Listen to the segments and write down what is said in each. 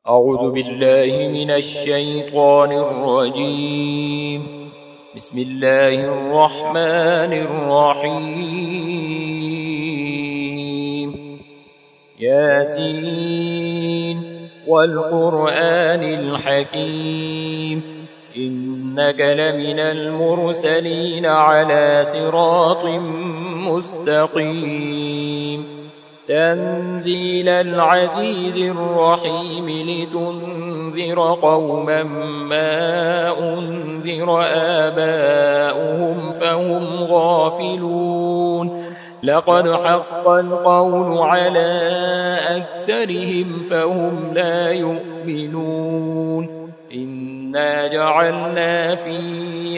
أعوذ بالله من الشيطان الرجيم. بسم الله الرحمن الرحيم. ياسين والقرآن الحكيم إنك لمن المرسلين على صراط مستقيم. تنزيل العزيز الرحيم لتنذر قوما ما أنذر آباؤهم فهم غافلون. لقد حق القول على أكثرهم فهم لا يؤمنون. إنا جعلنا في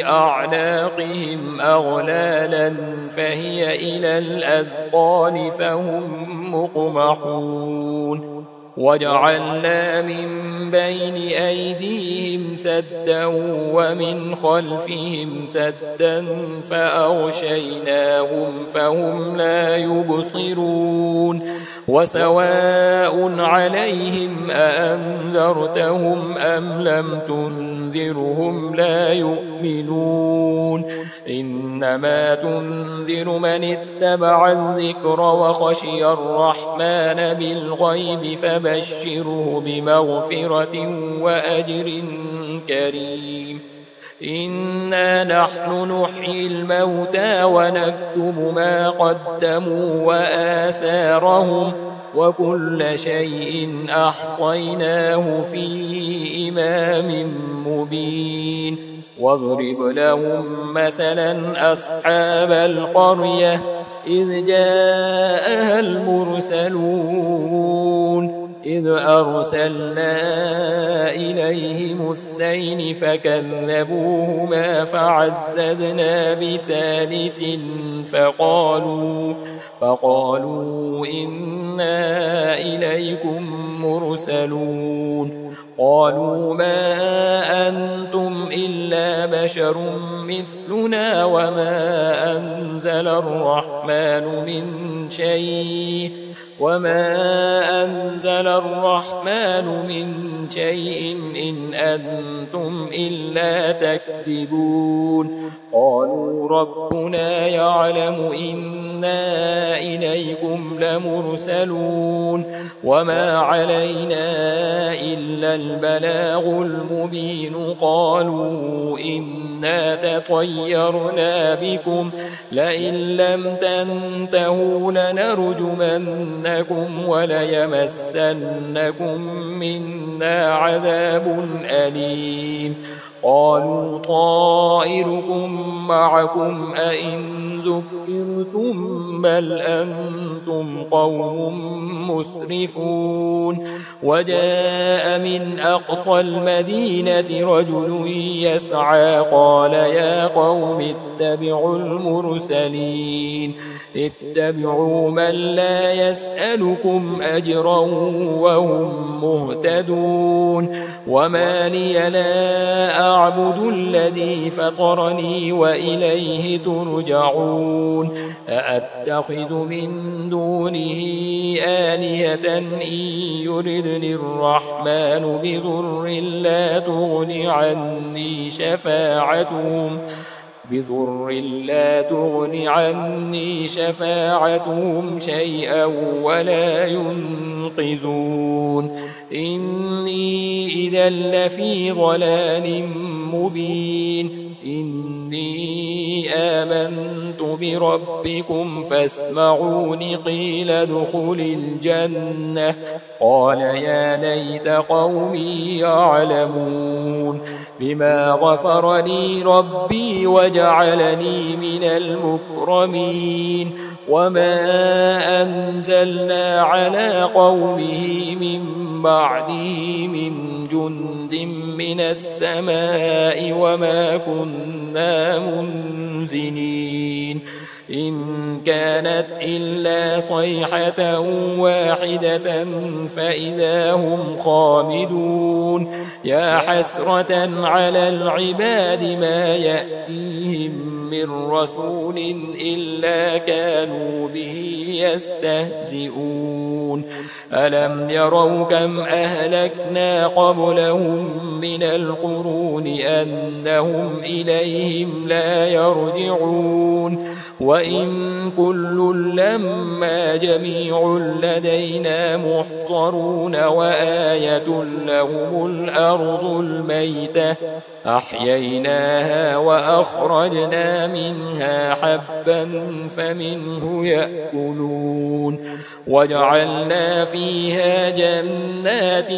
أعناقهم أغلالا فهي إلى الأذقان فهم مقمحون. وجعلنا من بين أيديهم سدا ومن خلفهم سدا فأغشيناهم فهم لا يبصرون. وسواء عليهم أأنذرتهم أم لم تنذرهم لا يؤمنون. إنما تنذر من اتبع الذكر وخشي الرحمن بالغيب فبشره بمغفرة وأجر كريم. إنا نحن نحيي الموتى ونكتب ما قدموا وآثارهم وكل شيء أحصيناه في إمام مبين. واضرب لهم مثلا أصحاب القرية إذ جاءها المرسلون إذ أرسلنا إليهم اثنين فكذبوهما فعززنا بثالث فقالوا إنا إليكم مرسلون. قالوا ما أنتم إلا بشر مثلنا وما أنزل الرحمن من شيء إن أنتم إلا تكذبون. قالوا ربنا يعلم إنا إليكم لمرسلون وما علينا إلا البلاغ المبين. قالوا إنا تطيرنا بكم لئن لم تنتهوا لنرجمنكم وليمسنكم منا عذاب أليم. قالوا طائركم معكم أئن ذكرتم بل أنتم قوم مسرفون. وجاء من أقصى المدينة رجل يسعى قال يا قوم اتبعوا المرسلين اتبعوا من لا يسألكم أجرا وهم مهتدون. وما لي لا أعبد الذي فطرني وإليه ترجعون. أأتخذ من دونه آلهة إن يردني الرحمن بضر لا تغن عني شفاعتهم شيئا ولا ينقذون. إني إذا لفي ضلال مبين. إني آمنت بربكم فاسمعون قيل ادخل الجنة. قال يا ليت قومي يعلمون. بما غفر لي ربي وجعلني من المكرمين. وما أنزلنا على قومه من بعده من جند من السماء وما كنا منزلين. إن كانت إلا صيحة واحدة فإذا هم خامدون. يا حسرة على العباد ما يأتيهم من رسول إلا كانوا به يستهزئون ألم يروا كم أهلكنا قبلهم من القرون أنهم إليهم لا يرجعون وإن كل لما جميع لدينا محضرون وآية لهم الأرض الميتة أحييناها وأخرجنا منها حبا فمنه يأكلون وجعلنا فيها جنات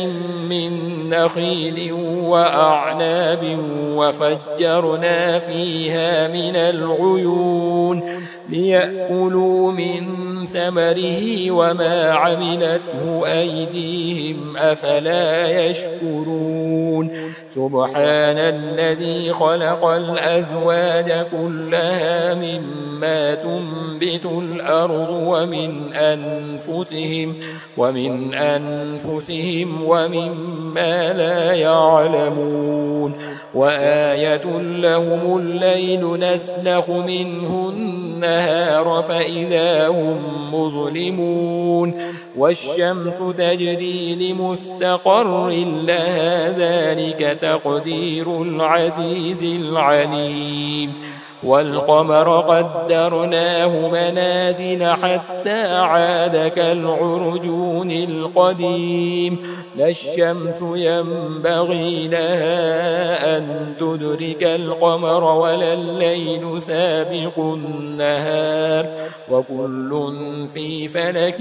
من نخيل وأعناب وفجرنا فيها من العيون ليأكلوا من ثمره وما عملته أيديهم أفلا يشكرون سبحان الذي خلق الأزواج كلها مما تنبت الأرض ومن أنفسهم ومما لا يعلمون وآية لهم الليل نسلخ منه النهار فإذا هم مظلمون والشمس تجري لمستقر لها ذلك تقدير العزيز العليم والقمر قدرناه منازل حتى عاد كالعرجون القديم لا الشمس ينبغي لها أن تدرك القمر ولا الليل سابق النهار وكل في فلك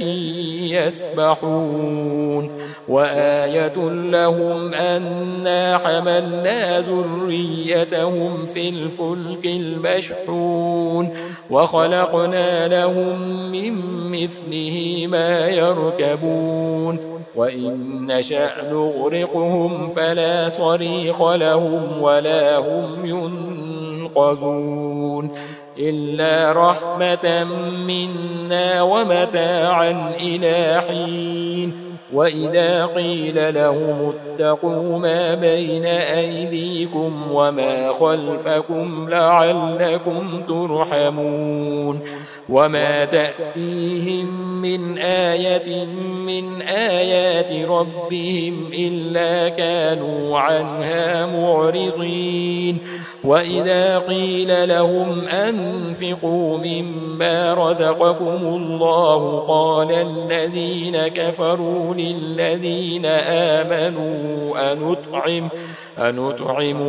يسبحون وآية لهم أنا حملنا ذريتهم في الفلك المشحون وخلقنا لهم من مثله ما يركبون وإن نشأ نغرقهم فلا صريخ لهم ولا هم ينقذون إلا رحمة منا ومتاعا إلى حين وإذا قيل لهم اتقوا ما بين أيديكم وما خلفكم لعلكم ترحمون وما تأتيهم من آية من آيات ربهم إلا كانوا عنها معرضين وإذا قيل لهم أنفقوا مما رزقكم الله قال الذين كفروا للذين آمنوا أنطعم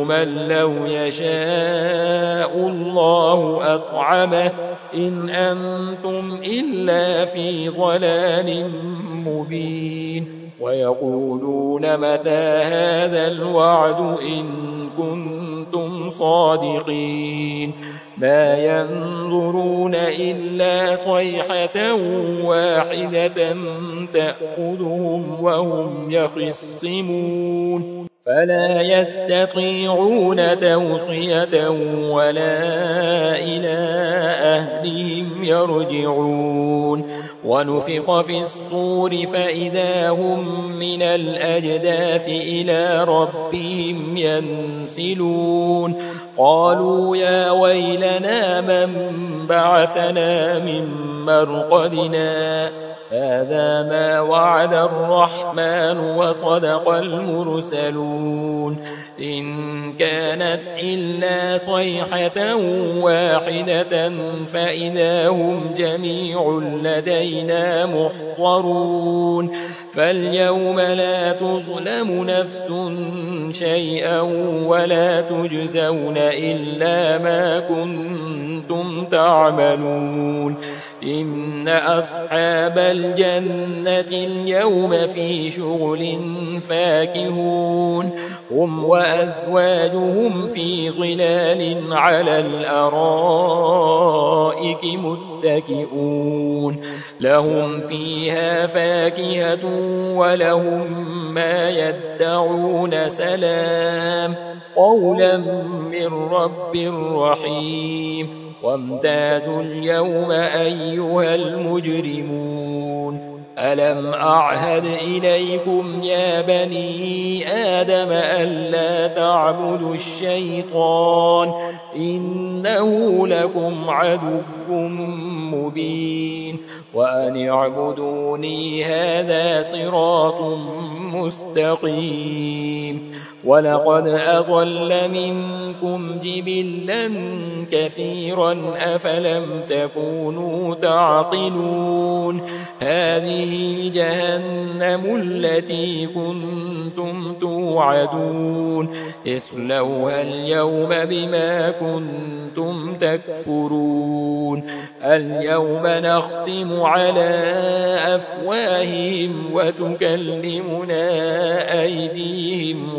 من لو يشاء الله أطعمه إن أنتم إلا في ضلال مبين ويقولون متى هذا الوعد إن كنتم صادقين ما ينظرون إلا صيحة واحدة تأخذهم وهم يخصمون فلا يستطيعون توصية ولا إلى أهلهم يرجعون ونفخ في الصور فإذا هم من الأجداث إلى ربهم ينسلون قالوا يا ويلنا من بعثنا من مرقدنا هذا ما وعد الرحمن وصدق المرسلون إن كانت إلا صيحة واحدة فإذا هم جميع لدينا محضرون فاليوم لا تظلم نفس شيئا ولا تجزون إلا ما كنتم تعملون إن أصحاب الجنة اليوم في شغل فاكهون هم وأزواجهم في ظلال على الأرائك متكئون لهم فيها فاكهة ولهم ما يدعون سلام قولا من رب رحيم وامتازوا اليوم أيها المجرمون ألم أعهد إليكم يا بني آدم ألا تعبدوا الشيطان إنه لكم عدو مبين وأن اعبدوني هذا صراط مستقيم ولقد أضل منكم جبلا كثيرا أفلم تكونوا تعقلون هذه جهنم التي كنتم توعدون اصلوها اليوم بما كنتم تكفرون اليوم نختم على أفواههم وتكلمنا أيديهم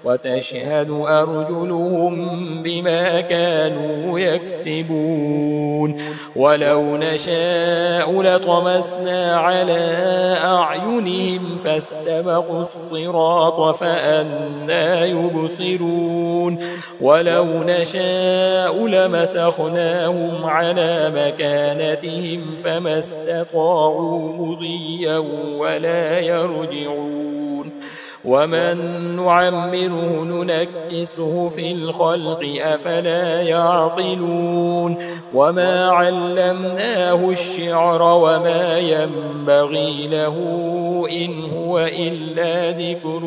وتشهد أرجلهم بما كانوا يكسبون ولو نشاء لطمسنا على أعينهم فاستبقوا الصراط فأنى يبصرون ولو نشاء لمسخناهم على مكانتهم فما استطاعوا مضيا ولا يرجعون ومن نعمره ننكسه في الخلق أفلا يعقلون وما علمناه الشعر وما ينبغي له إن هو إلا ذكر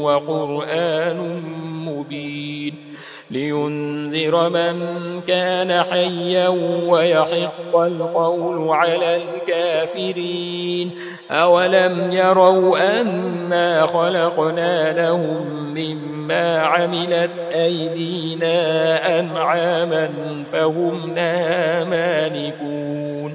وقرآن مبين لينذر من كان حيا ويحق القول على الكافرين أولم يروا أنا خلقنا لهم مما عملت أيدينا أنعاما فهم لها مالكون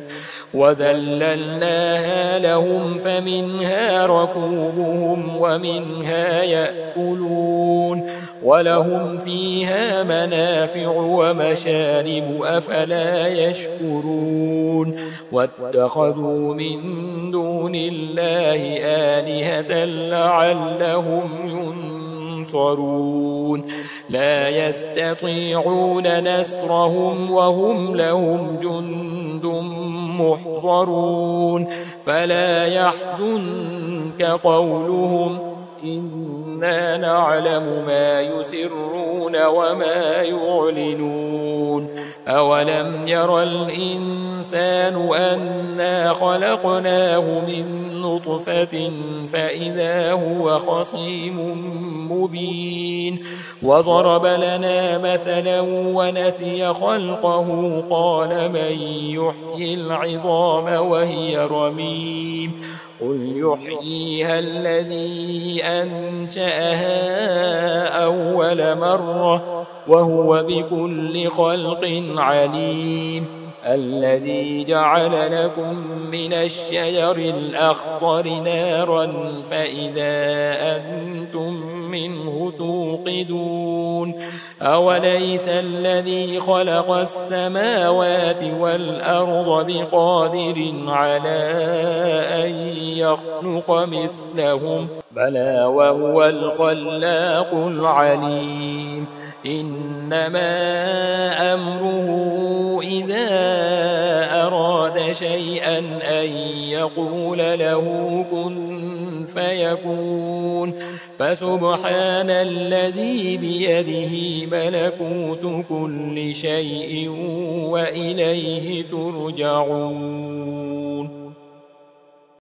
وذللناها لهم فمنها ركوبهم ومنها يأكلون ولهم فيها منافع ومشارب أفلا يشكرون واتخذوا من دون الله آلهة لعلهم ينصرون لا يستطيعون نصرهم وهم لهم جند محضرون فلا يحزنك قولهم إنا نعلم ما يسرون وما يعلنون أولم ير الإنسان أنا خلقناه من نطفة فإذا هو خصيم مبين وضرب لنا مثلا ونسي خلقه قال من يحيي العظام وهي رميم قل يحييها الذي أنشأها أول مرة وهو بكل خلق عليم الذي جعل لكم من الشجر الأخضر نارا فإذا أنتم منه توقدون أوليس الذي خلق السماوات والأرض بقادر على أن يخلق مثلهم بلى وهو الخلاق العليم إنما أمره إذا أراد شيئا أن يقول له كن فيكون فسبحان الذي بيده ملكوت كل شيء وإليه ترجعون.